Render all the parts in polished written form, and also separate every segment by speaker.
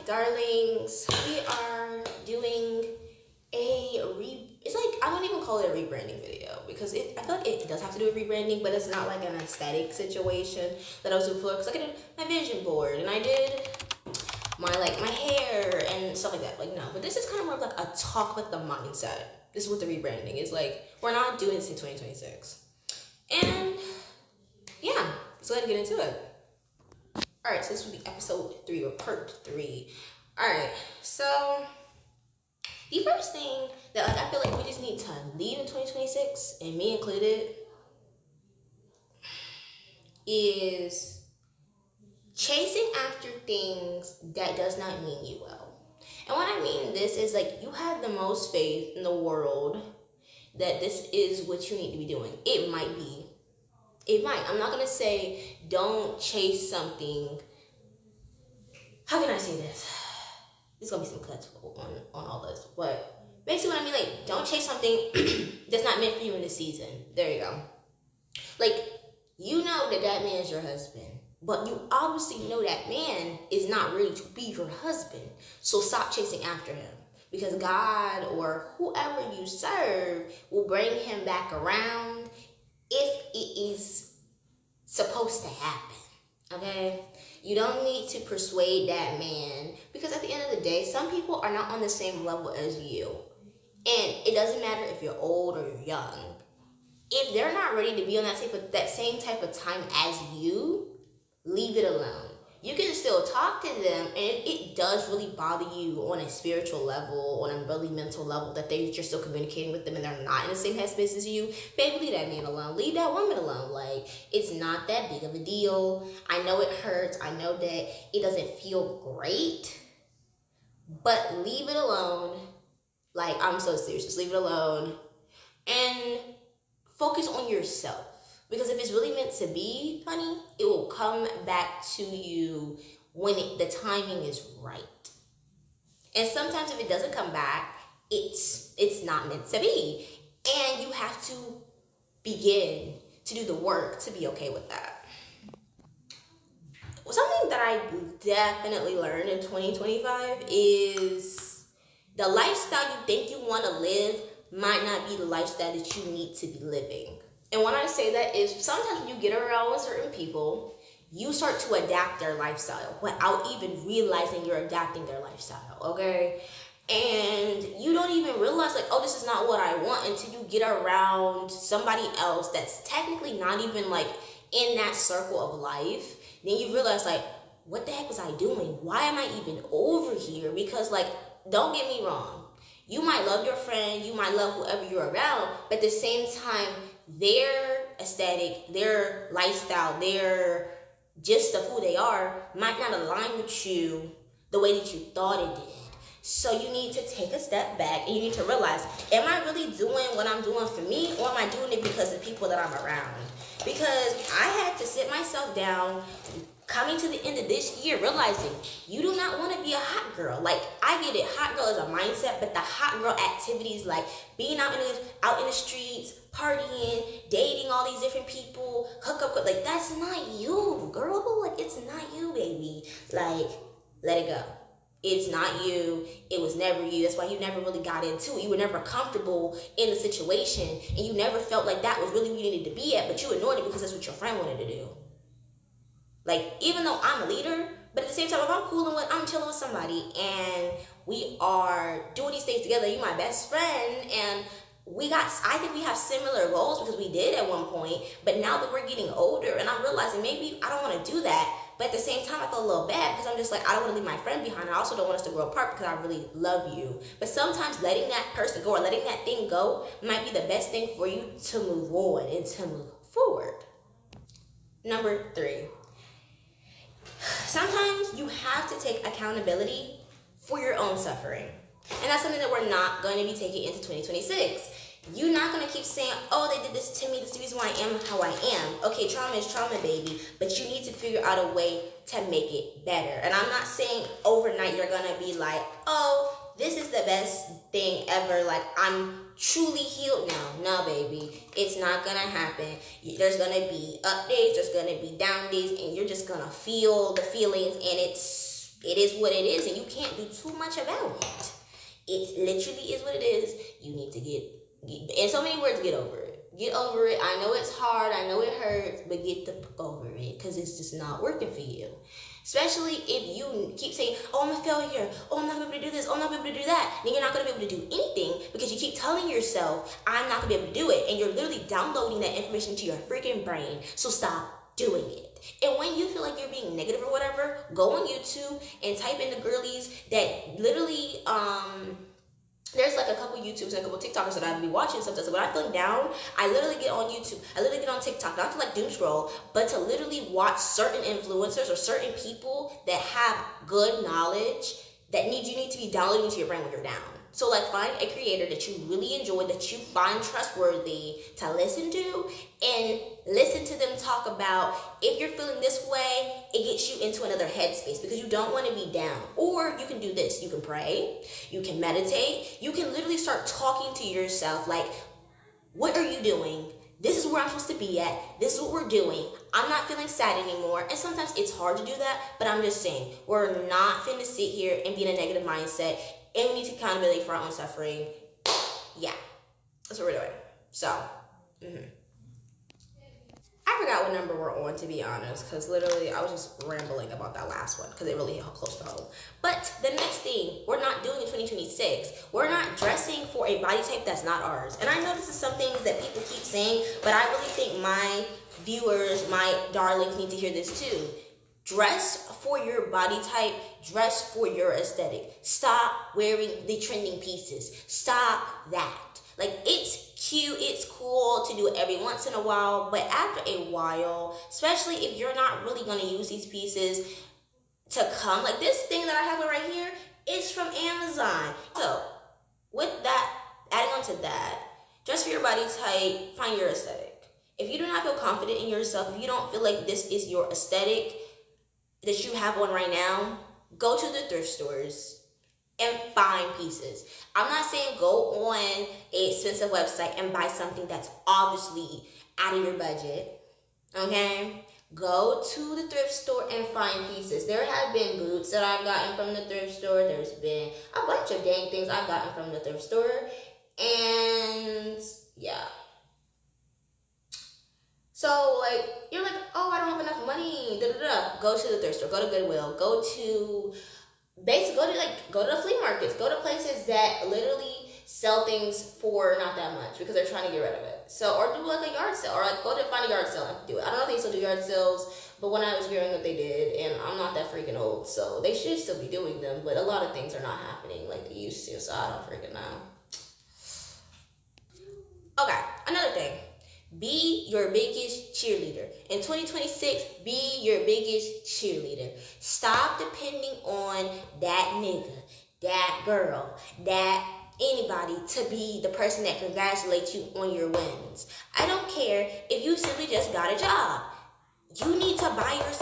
Speaker 1: darlings, we are doing it's like, I don't even call it a rebranding video because I feel like it does have to do with rebranding, but it's not like an aesthetic situation that I was doing before. Because I did my vision board and I did my hair and stuff like that. Like, no, but this is kind of more of like a talk with the mindset. This is what the rebranding is like. We're not doing this in 2026. And yeah, let's go ahead and get into it. Alright, so this will be episode 3 or part 3. Alright, so the first thing that I feel like we just need to leave in 2026, and me included, is chasing after things that does not mean you well. And what I mean this is like, you have the most faith in the world that this is what you need to be doing. It might be. It might. I'm not going to say don't chase something. How can I say this? There's going to be some cuts on all this. But basically what I mean, like, don't chase something that's not meant for you in this season. There you go. Like, you know that man is your husband. But you obviously know that man is not ready to be your husband. So stop chasing after him. Because God or whoever you serve will bring him back around if it is supposed to happen. Okay? You don't need to persuade that man. Because at the end of the day, some people are not on the same level as you. And it doesn't matter if you're old or you're young. If they're not ready to be on that same type of time as you, leave it alone. You can still talk to them, and it does really bother you on a spiritual level, on a really mental level, that you're still communicating with them and they're not in the same headspace as you. Baby, leave that man alone. Leave that woman alone. Like, it's not that big of a deal. I know it hurts. I know that it doesn't feel great, but leave it alone. Like, I'm so serious. Just leave it alone and focus on yourself. Because if it's really meant to be, honey, it will come back to you when the timing is right. And sometimes if it doesn't come back, it's not meant to be. And you have to begin to do the work to be okay with that. Something that I definitely learned in 2025 is the lifestyle you think you want to live might not be the lifestyle that you need to be living. And when I say that is sometimes when you get around with certain people, you start to adapt their lifestyle without even realizing you're adapting their lifestyle, okay? And you don't even realize, like, oh, this is not what I want until you get around somebody else that's technically not even, like, in that circle of life. Then you realize, like, what the heck was I doing? Why am I even over here? Because, like, don't get me wrong. You might love your friend, you might love whoever you're around, but at the same time, their aesthetic, their lifestyle, their gist of who they are might not align with you the way that you thought it did. So you need to take a step back and you need to realize, am I really doing what I'm doing for me, or am I doing it because of the people that I'm around? Because I had to sit myself down coming to the end of this year, realizing you do not want to be a hot girl. Like, I get it, hot girl is a mindset, but the hot girl activities, like being out in the streets, partying, dating all these different people, hook up with, like, that's not you, girl. Like, it's not you, baby. Like, let it go. It's not you. It was never you. That's why you never really got into it. You were never comfortable in the situation, and you never felt like that was really where you needed to be at, but you ignored it because that's what your friend wanted to do. Like, even though I'm a leader, but at the same time, if I'm chilling with somebody and we are doing these things together, you're my best friend, and I think we have similar goals because we did at one point, but now that we're getting older and I'm realizing maybe I don't want to do that, but at the same time, I feel a little bad because I'm just like, I don't want to leave my friend behind. I also don't want us to grow apart because I really love you. But sometimes letting that person go or letting that thing go might be the best thing for you to move on and to move forward. Number 3. Sometimes you have to take accountability for your own suffering. And that's something that we're not going to be taking into 2026. You're not going to keep saying, oh, they did this to me, this is the reason why I am how I am. Okay, trauma is trauma, baby, but you need to figure out a way to make it better. And I'm not saying overnight you're going to be like, oh, this is the best thing ever, like, I'm truly healed now. No, baby, it's not gonna happen. There's gonna be up days, there's gonna be down days, and you're just gonna feel the feelings, and it's It is what it is, and you can't do too much about it. It literally is what it is. You need to get in so many words, get over it. Get over it. I know it's hard. I know it hurts, but get the fuck over it because it's just not working for you. Especially if you keep saying, oh, I'm a failure. Oh, I'm not going to be able to do this. Oh, I'm not going to be able to do that. Then you're not going to be able to do anything because you keep telling yourself, I'm not going to be able to do it. And you're literally downloading that information to your freaking brain. So stop doing it. And when you feel like you're being negative or whatever, go on YouTube and type in the girlies that literally, there's like a couple YouTubers and a couple TikTokers that I'd be watching sometimes. So when I'm feeling down, I literally get on YouTube. I literally get on TikTok, not to like doom scroll, but to literally watch certain influencers or certain people that have good knowledge that you need to be downloading into your brain when you're down. So like find a creator that you really enjoy, that you find trustworthy to listen to, and listen to them talk about if you're feeling this way, it gets you into another headspace because you don't want to be down. Or you can do this. You can pray, you can meditate, you can literally start talking to yourself like, what are you doing? This is where I'm supposed to be at. This is what we're doing. I'm not feeling sad anymore. And sometimes it's hard to do that, but I'm just saying, we're not finna sit here and be in a negative mindset, and we need to accountability for our own suffering. Yeah, that's what we're doing. So, I forgot what number we're on, to be honest, because literally I was just rambling about that last one because it really hit close to home. But the next thing we're not doing in 2026, we're not dressing for a body type that's not ours. And I know this is some things that people keep saying, but I really think my viewers, my darlings, need to hear this too. Dress for your body type, dress for your aesthetic. Stop wearing the trending pieces. Stop that. Like, it's cute, it's cool to do it every once in a while, but after a while, especially if you're not really going to use these pieces to come, like this thing that I have right here is from Amazon. So, with that, adding on to that, dress for your body type, find your aesthetic. If you do not feel confident in yourself, if you don't feel like this is your aesthetic that you have on right now, go to the thrift stores and find pieces. I'm not saying go on an expensive website and buy something that's obviously out of your budget, okay? Go to the thrift store and find pieces. There have been boots that I've gotten from the thrift store. There's been a bunch of dang things I've gotten from the thrift store. And yeah. So, like, you're like, oh, I don't have enough money, Go to the thrift store, go to Goodwill, go to the flea markets, go to places that literally sell things for not that much because they're trying to get rid of it. So, or do like a yard sale, or like go to find a yard sale and do it. I don't know if they still do yard sales, but when I was growing up, they did, and I'm not that freaking old, so they should still be doing them, but a lot of things are not happening like they used to, so I don't freaking know. Okay, another thing. Be your biggest cheerleader. In 2026, be your biggest cheerleader. Stop depending on that nigga, that girl, that anybody to be the person that congratulates you on your wins. I don't care if you simply just got a job. You need to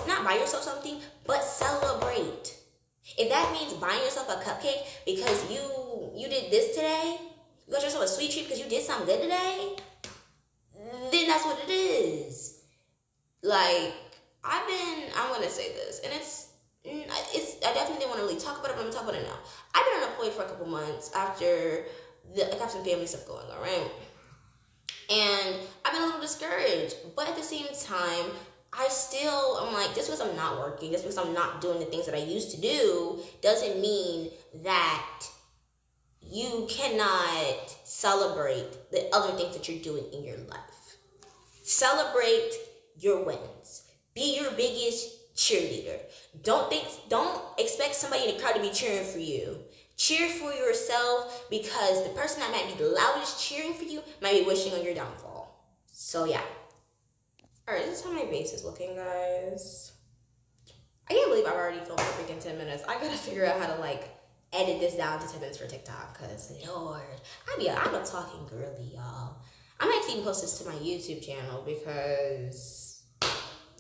Speaker 1: not buy yourself something, but celebrate. If that means buying yourself a cupcake because you did this today, you got yourself a sweet treat because you did something good today, then that's what it is. Like, I'm going to say this, and I definitely didn't want to really talk about it, but I'm going to talk about it now. I've been unemployed for a couple months after I have some family stuff going on, right? And I've been a little discouraged, but at the same time, I'm like, just because I'm not working, just because I'm not doing the things that I used to do, doesn't mean that you cannot celebrate the other things that you're doing in your life. Celebrate your wins. Be your biggest cheerleader. Don't expect somebody in the crowd to be cheering for you. Cheer for yourself, because the person that might be the loudest cheering for you might be wishing on your downfall. So yeah. Alright, this is how my base is looking, guys. I can't believe I've already filmed for freaking 10 minutes. I gotta figure out how to edit this down to 10 minutes for TikTok, because Lord, I'm a talking girly, y'all. I might even post this to my YouTube channel because,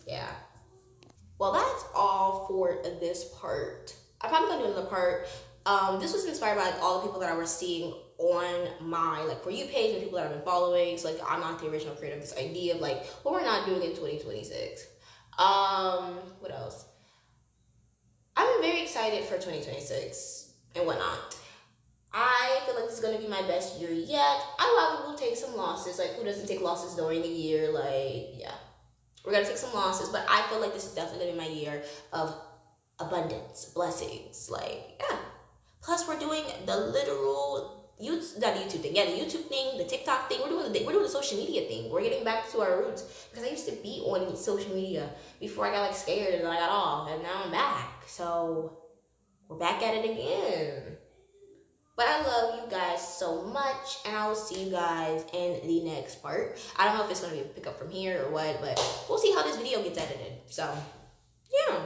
Speaker 1: yeah. Well, that's all for this part. I'm probably gonna do another part. This was inspired by all the people that I was seeing on my For You page and people that I've been following. So I'm not the original creator of this idea of what we're not doing in 2026. What else? I'm very excited for 2026 and whatnot. I feel like this is gonna be my best year yet. I love will take some losses. Like, who doesn't take losses during the year? Like, yeah, we're gonna take some losses, but I feel like this is definitely gonna be my year of abundance, blessings. Like, yeah. Plus, we're doing the literal YouTube, not the YouTube thing. Yeah, the YouTube thing, the TikTok thing. We're doing the social media thing. We're getting back to our roots because I used to be on social media before I got like scared and then I got off, and now I'm back. So we're back at it again. But I love you guys so much, and I will see you guys in the next part. I don't know if it's going to be a pickup from here or what, but we'll see how this video gets edited. So, yeah.